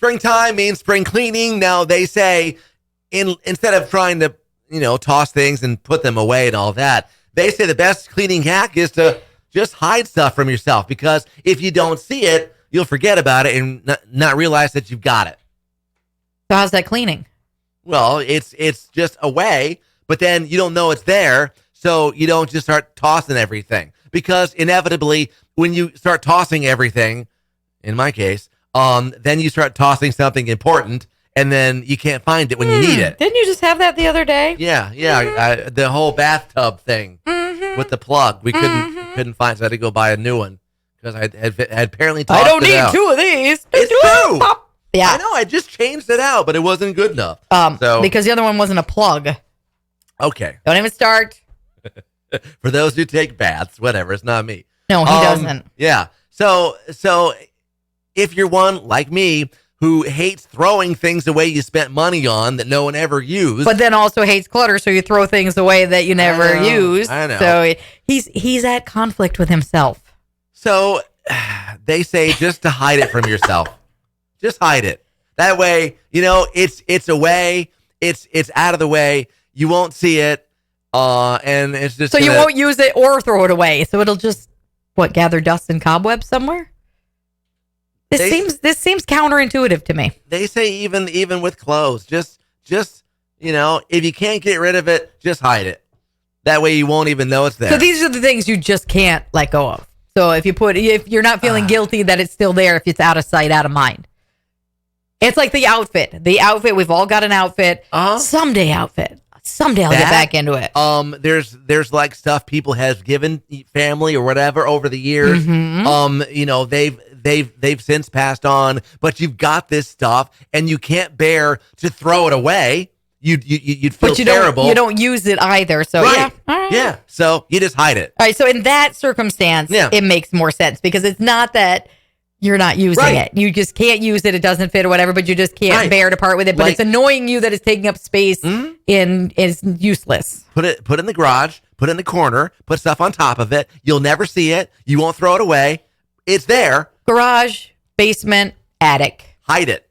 springtime means spring cleaning. Now they say instead of trying to, toss things and put them away and all that, they say the best cleaning hack is to just hide stuff from yourself, because if you don't see it, you'll forget about it and not realize that you've got it. So how's that cleaning? Well, it's just away, but then you don't know it's there, so you don't just start tossing everything. Because inevitably, when you start tossing everything, in my case, then you start tossing something important, and then you can't find it when you need it. Didn't you just have that the other day? Yeah. The whole bathtub thing with the plug, we couldn't find, so I had to go buy a new one because I had apparently tossed it out. I don't need two of these. It's two. Pop. Yeah, I know. I just changed it out, but it wasn't good enough. Because the other one wasn't a plug. Okay. Don't even start. For those who take baths, whatever. It's not me. No, he doesn't. Yeah. So if you're one like me who hates throwing things away you spent money on that no one ever used, but then also hates clutter, so you throw things away that you never used. I know. So he's at conflict with himself. So they say just to hide it from yourself. Just hide it. That way, it's away. It's out of the way. You won't see it. And it's just so you won't use it or throw it away. So it'll just gather dust and cobwebs somewhere. This seems counterintuitive to me. They say even with clothes, just if you can't get rid of it, just hide it. That way you won't even know it's there. So these are the things you just can't let go of. So if you're not feeling guilty that it's still there, if it's out of sight, out of mind. It's like the outfit. The outfit, we've all got an outfit. Someday outfit. Someday I'll get back into it. There's like stuff people have given family or whatever over the years. They've since passed on, but you've got this stuff and you can't bear to throw it away. You'd feel terrible. You don't use it either. So right. Yeah. All right. Yeah. So you just hide it. All right. So in that circumstance, it makes more sense because it's not that you're not using it. You just can't use it. It doesn't fit or whatever, but you just can't bear to part with it. But it's annoying you that it's taking up space and is useless. Put it in the garage, put it in the corner, put stuff on top of it. You'll never see it. You won't throw it away. It's there. Garage, basement, attic. Hide it.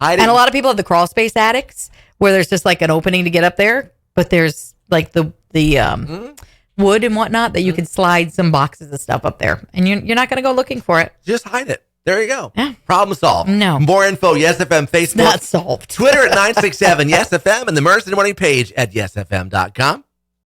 And a lot of people have the crawl space attics where there's just like an opening to get up there, but there's like the wood and whatnot that you can slide some boxes of stuff up there, and you're not going to go looking for it. Just hide it. There you go. Yeah. Problem solved. No. More info, YesFM, Facebook. Not solved. Twitter at 967 YesFM and the Mercy Morning page at YesFM.com.